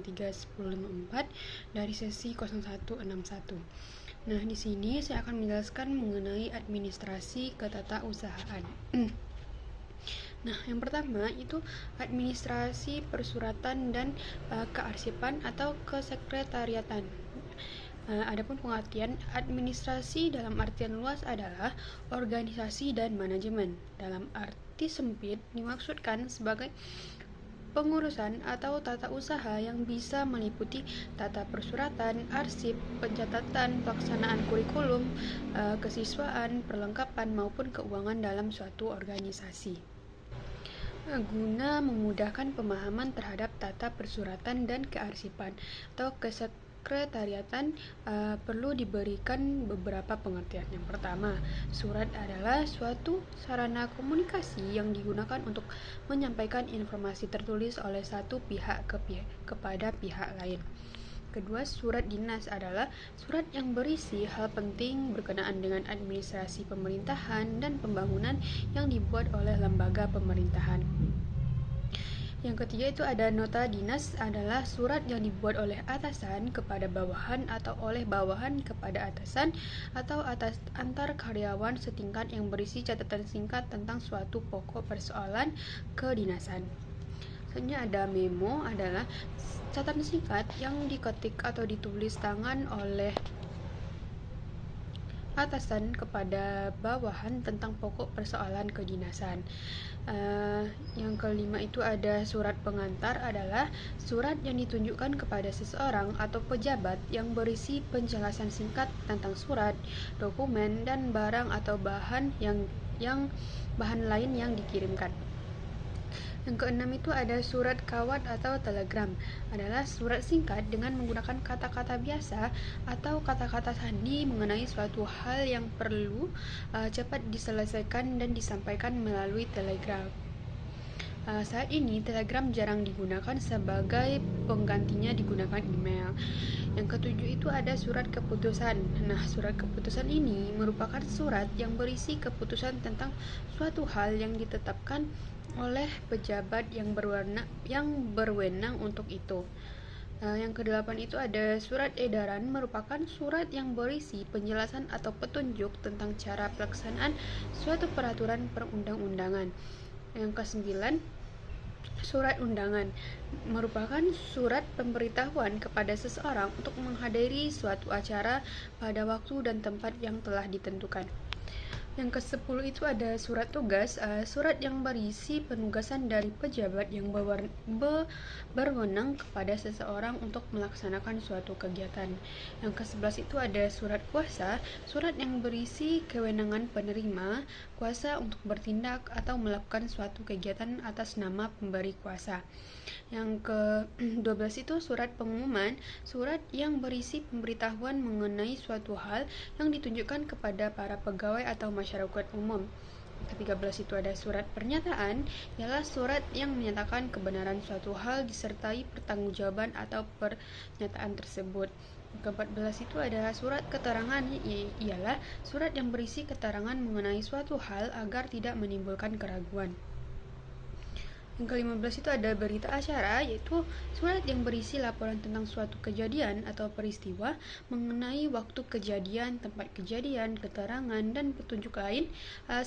13.1054 dari sesi 0161. Nah, di sini saya akan menjelaskan mengenai administrasi ketatausahaan. Nah, yang pertama itu administrasi persuratan dan kearsipan atau kesekretariatan. Adapun pengertian administrasi dalam artian luas adalah organisasi dan manajemen. Dalam arti sempit dimaksudkan sebagai pengurusan atau tata usaha yang bisa meliputi tata persuratan, arsip, pencatatan, pelaksanaan kurikulum, kesiswaan, perlengkapan maupun keuangan dalam suatu organisasi. Guna memudahkan pemahaman terhadap tata persuratan dan kearsipan atau kesekretariatan, perlu diberikan beberapa pengertian. Yang pertama, surat adalah suatu sarana komunikasi yang digunakan untuk menyampaikan informasi tertulis oleh satu pihak kepada pihak lain. Kedua, surat dinas adalah surat yang berisi hal penting berkenaan dengan administrasi pemerintahan dan pembangunan yang dibuat oleh lembaga pemerintahan. Yang ketiga itu ada nota dinas adalah surat yang dibuat oleh atasan kepada bawahan atau oleh bawahan kepada atasan atau antar karyawan setingkat yang berisi catatan singkat tentang suatu pokok persoalan kedinasan. Selanjutnya ada memo adalah catatan singkat yang diketik atau ditulis tangan oleh atasan kepada bawahan tentang pokok persoalan kedinasan. Yang kelima itu ada surat pengantar adalah surat yang ditunjukkan kepada seseorang atau pejabat yang berisi penjelasan singkat tentang surat, dokumen, dan barang atau bahan bahan lain yang dikirimkan. Yang keenam itu ada surat kawat atau telegram, adalah surat singkat dengan menggunakan kata-kata biasa atau kata-kata sandi mengenai suatu hal yang perlu cepat diselesaikan dan disampaikan melalui telegram. Saat ini telegram jarang digunakan sebagai penggantinya digunakan email. Yang ketujuh itu ada surat keputusan. Nah, surat keputusan ini merupakan surat yang berisi keputusan tentang suatu hal yang ditetapkan oleh pejabat yang berwenang untuk itu. Yang kedelapan itu ada surat edaran, merupakan surat yang berisi penjelasan atau petunjuk tentang cara pelaksanaan suatu peraturan perundang-undangan. Yang kesembilan, surat undangan merupakan surat pemberitahuan kepada seseorang untuk menghadiri suatu acara pada waktu dan tempat yang telah ditentukan. Yang ke-10 itu ada surat tugas, surat yang berisi penugasan dari pejabat yang berwenang kepada seseorang untuk melaksanakan suatu kegiatan. Yang ke-11 itu ada surat kuasa, surat yang berisi kewenangan penerima kuasa untuk bertindak atau melakukan suatu kegiatan atas nama pemberi kuasa. Yang ke-12 itu surat pengumuman, surat yang berisi pemberitahuan mengenai suatu hal yang ditunjukkan kepada para pegawai atau masyarakat umum. Ke-13 itu ada surat pernyataan, ialah surat yang menyatakan kebenaran suatu hal disertai pertanggungjawaban atau pernyataan tersebut. Ke-14 itu ada surat keterangan, ialah surat yang berisi keterangan mengenai suatu hal agar tidak menimbulkan keraguan. Yang ke-15 itu ada berita acara, yaitu surat yang berisi laporan tentang suatu kejadian atau peristiwa mengenai waktu kejadian, tempat kejadian, keterangan, dan petunjuk lain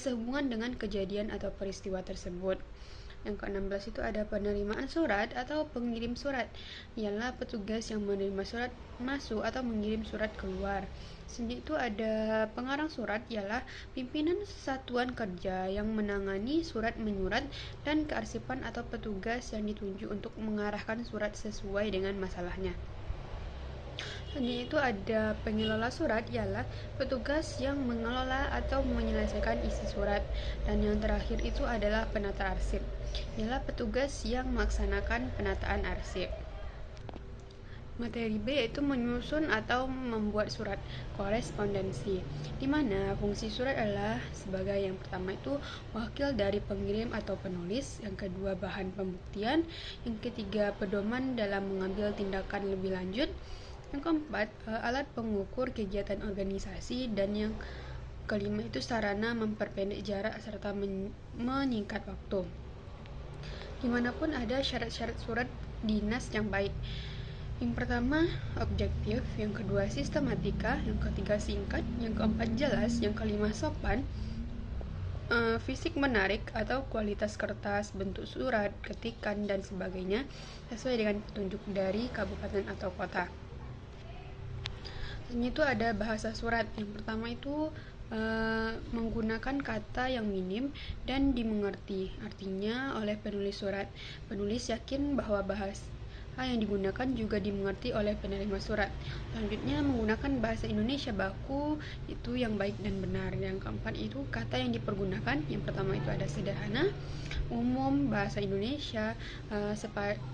sehubungan dengan kejadian atau peristiwa tersebut. Yang ke-16 itu ada penerimaan surat atau pengirim surat, ialah petugas yang menerima surat masuk atau mengirim surat keluar. Selanjutnya itu ada pengarang surat, ialah pimpinan satuan kerja yang menangani surat menyurat dan kearsipan atau petugas yang ditunjuk untuk mengarahkan surat sesuai dengan masalahnya. Selanjutnya itu ada pengelola surat, ialah petugas yang mengelola atau menyelesaikan isi surat. Dan yang terakhir itu adalah penata arsip, ialah petugas yang melaksanakan penataan arsip. Materi B yaitu menyusun atau membuat surat korespondensi, di mana fungsi surat adalah sebagai yang pertama itu wakil dari pengirim atau penulis, yang kedua bahan pembuktian, yang ketiga pedoman dalam mengambil tindakan lebih lanjut, yang keempat alat pengukur kegiatan organisasi, dan yang kelima itu sarana memperpendek jarak serta menyingkat waktu. Dimanapun ada syarat-syarat surat dinas yang baik. Yang pertama objektif, yang kedua sistematika, yang ketiga singkat, yang keempat jelas, yang kelima sopan, fisik menarik atau kualitas kertas, bentuk surat, ketikan, dan sebagainya sesuai dengan petunjuk dari kabupaten atau kota. Selanjutnya itu ada bahasa surat. Yang pertama itu menggunakan kata yang minim dan dimengerti, artinya oleh penulis surat. Penulis yakin bahwa bahasa yang digunakan juga dimengerti oleh penerima surat. Selanjutnya menggunakan bahasa Indonesia baku, itu yang baik dan benar. Yang keempat itu kata yang dipergunakan. Yang pertama itu ada sederhana, umum, bahasa Indonesia,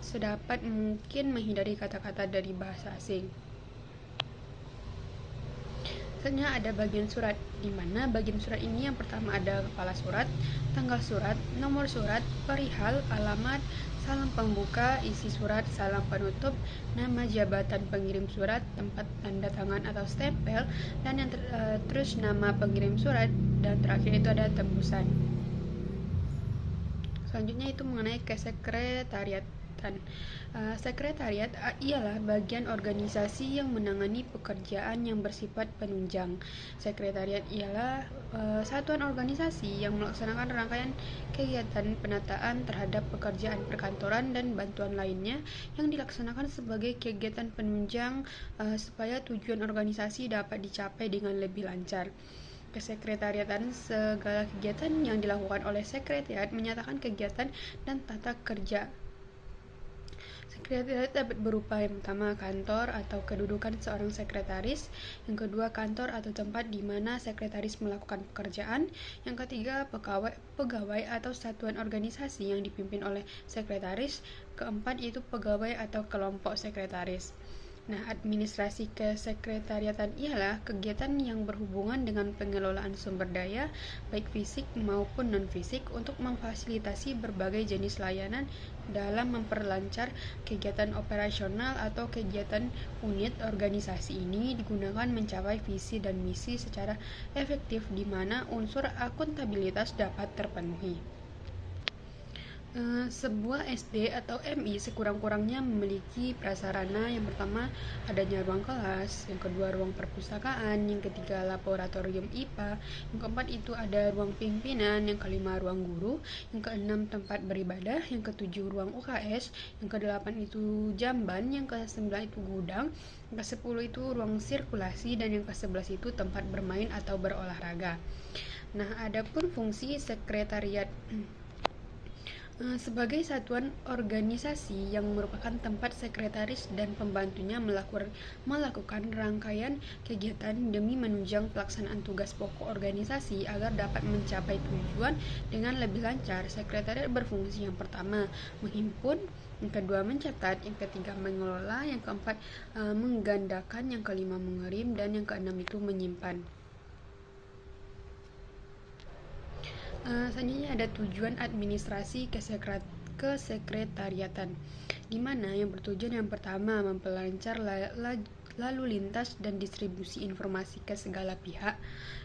sedapat mungkin menghindari kata-kata dari bahasa asing. Selanjutnya ada bagian surat, di mana bagian surat ini yang pertama ada kepala surat, tanggal surat, nomor surat, perihal, alamat, salam pembuka, isi surat, salam penutup, nama jabatan pengirim surat, tempat tanda tangan atau stempel, dan yang terus nama pengirim surat, dan terakhir itu ada tembusan. Selanjutnya itu mengenai kesekretariatan. Sekretariat ialah bagian organisasi yang menangani pekerjaan yang bersifat penunjang. Sekretariat ialah satuan organisasi yang melaksanakan rangkaian kegiatan penataan terhadap pekerjaan perkantoran dan bantuan lainnya yang dilaksanakan sebagai kegiatan penunjang supaya tujuan organisasi dapat dicapai dengan lebih lancar. Kesekretariatan segala kegiatan yang dilakukan oleh sekretariat menyatakan kegiatan dan tata kerja. Sekretariat dapat berupa yang pertama kantor atau kedudukan seorang sekretaris, yang kedua kantor atau tempat di mana sekretaris melakukan pekerjaan, yang ketiga pegawai atau satuan organisasi yang dipimpin oleh sekretaris, keempat itu pegawai atau kelompok sekretaris. Nah, administrasi kesekretariatan ialah kegiatan yang berhubungan dengan pengelolaan sumber daya, baik fisik maupun non-fisik, untuk memfasilitasi berbagai jenis layanan dalam memperlancar kegiatan operasional atau kegiatan unit organisasi. Ini digunakan mencapai visi dan misi secara efektif di mana unsur akuntabilitas dapat terpenuhi. Sebuah SD atau MI sekurang-kurangnya memiliki prasarana. Yang pertama adanya ruang kelas, yang kedua ruang perpustakaan, yang ketiga laboratorium IPA, yang keempat itu ada ruang pimpinan, yang kelima ruang guru, yang keenam tempat beribadah, yang ketujuh ruang UKS, yang kedelapan itu jamban, yang kesembilan itu gudang, yang kesepuluh itu ruang sirkulasi, dan yang kesebelas itu tempat bermain atau berolahraga. Nah, adapun fungsi sekretariat sebagai satuan organisasi yang merupakan tempat sekretaris dan pembantunya melakukan rangkaian kegiatan demi menunjang pelaksanaan tugas pokok organisasi agar dapat mencapai tujuan dengan lebih lancar. Sekretariat berfungsi yang pertama menghimpun, yang kedua mencatat, yang ketiga mengelola, yang keempat menggandakan, yang kelima mengirim, dan yang keenam itu menyimpan. Selanjutnya ada tujuan administrasi kesekretariatan, di mana yang bertujuan yang pertama memperlancar lalu lintas dan distribusi informasi ke segala pihak,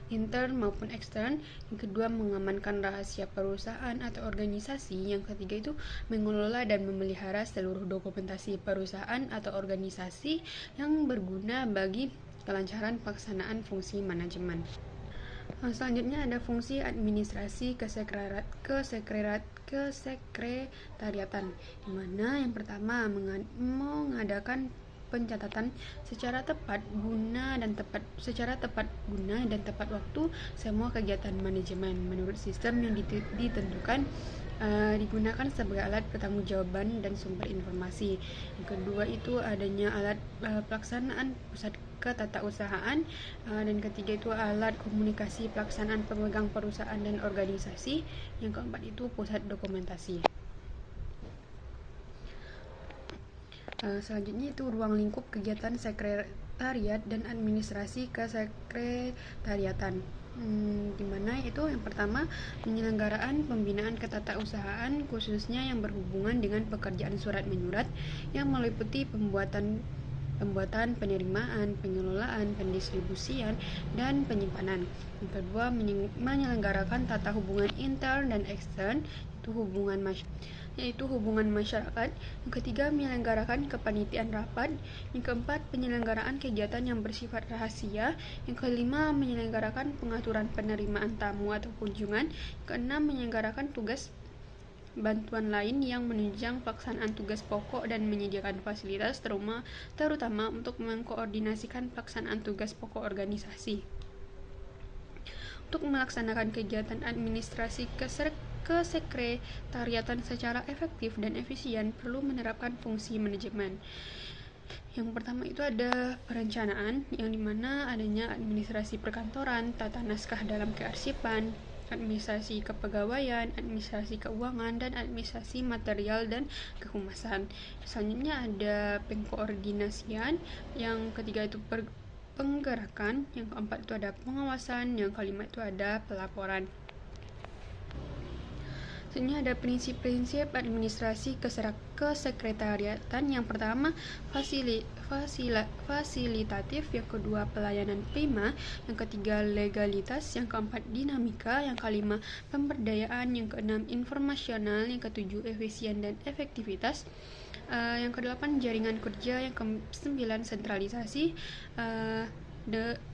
intern maupun ekstern. Yang kedua mengamankan rahasia perusahaan atau organisasi. Yang ketiga itu mengelola dan memelihara seluruh dokumentasi perusahaan atau organisasi yang berguna bagi kelancaran pelaksanaan fungsi manajemen. Selanjutnya ada fungsi administrasi kesekretariatan, di mana yang pertama mengadakan pencatatan secara tepat guna dan tepat waktu semua kegiatan manajemen menurut sistem yang ditentukan, digunakan sebagai alat pertanggungjawaban dan sumber informasi. Yang kedua itu adanya alat pelaksanaan pusat ketatausahaan, dan ketiga itu alat komunikasi pelaksanaan pemegang perusahaan dan organisasi. Yang keempat itu pusat dokumentasi. Selanjutnya itu ruang lingkup kegiatan sekretariat dan administrasi kesekretariatan, dimana itu yang pertama penyelenggaraan pembinaan ketatausahaan khususnya yang berhubungan dengan pekerjaan surat menyurat yang meliputi pembuatan, penerimaan, pengelolaan, pendistribusian, dan penyimpanan. Yang kedua menyelenggarakan tata hubungan intern dan ekstern, itu hubungan masyarakat. yaitu hubungan masyarakat. Yang ketiga, menyelenggarakan kepanitiaan rapat. Yang keempat, penyelenggaraan kegiatan yang bersifat rahasia. Yang kelima, menyelenggarakan pengaturan penerimaan tamu atau kunjungan. Yang keenam, menyelenggarakan tugas bantuan lain yang menunjang pelaksanaan tugas pokok dan menyediakan fasilitas terutama untuk mengkoordinasikan pelaksanaan tugas pokok organisasi. Untuk melaksanakan kegiatan administrasi kesekretariatan secara efektif dan efisien perlu menerapkan fungsi manajemen. Yang pertama itu ada perencanaan, yang dimana adanya administrasi perkantoran, tata naskah dalam kearsipan, administrasi kepegawaian, administrasi keuangan, dan administrasi material dan kehumasan. Selanjutnya ada pengkoordinasian, yang ketiga itu penggerakan, yang keempat itu ada pengawasan, yang kelima itu ada pelaporan. Selanjutnya ada prinsip-prinsip administrasi kesekretariatan. Yang pertama, fasilitatif, yang kedua pelayanan prima, yang ketiga legalitas, yang keempat dinamika, yang kelima pemberdayaan, yang keenam informasional, yang ketujuh efisien dan efektivitas, yang kedelapan jaringan kerja, yang kesembilan sentralisasi,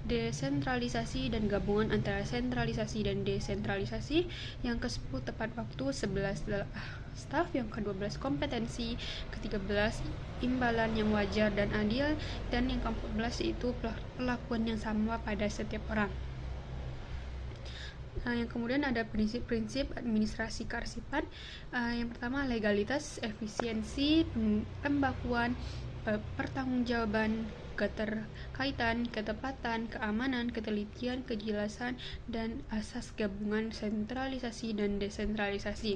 desentralisasi dan gabungan antara sentralisasi dan desentralisasi, yang ke-10 tepat waktu, 11 staf, yang ke-12 kompetensi, ke-13 imbalan yang wajar dan adil, dan yang ke-14 yaitu perlakuan yang sama pada setiap orang. Yang kemudian ada prinsip-prinsip administrasi kearsipan. Yang pertama legalitas, efisiensi, pembakuan, pertanggungjawaban, keterkaitan, ketepatan, keamanan, ketelitian, kejelasan, dan asas gabungan sentralisasi dan desentralisasi.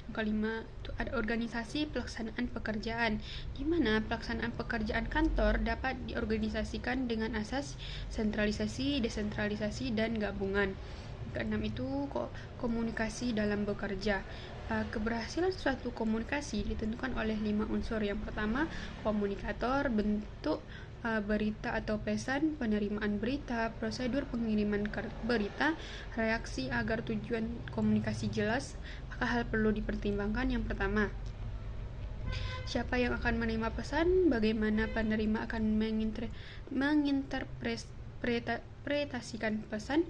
Yang kelima itu ada organisasi pelaksanaan pekerjaan, di mana pelaksanaan pekerjaan kantor dapat diorganisasikan dengan asas sentralisasi, desentralisasi, dan gabungan. Keenam itu komunikasi dalam bekerja. Keberhasilan suatu komunikasi ditentukan oleh 5 unsur. Yang pertama, komunikator, bentuk berita atau pesan, penerimaan berita, prosedur pengiriman berita, reaksi agar tujuan komunikasi jelas. Maka hal perlu dipertimbangkan. Yang pertama, siapa yang akan menerima pesan, bagaimana penerima akan menginterpretasikan pesan.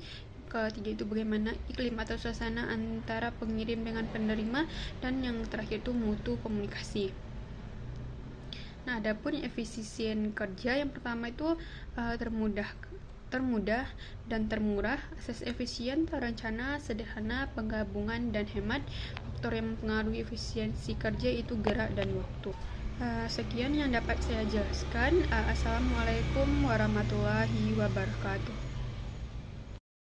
Ketiga itu bagaimana iklim atau suasana antara pengirim dengan penerima, dan yang terakhir itu mutu komunikasi. Nah, adapun efisien kerja, yang pertama itu termudah dan termurah, asas efisien, terencana, sederhana, penggabungan, dan hemat. Faktor yang mempengaruhi efisiensi kerja itu gerak dan waktu. Sekian yang dapat saya jelaskan. Assalamualaikum warahmatullahi wabarakatuh.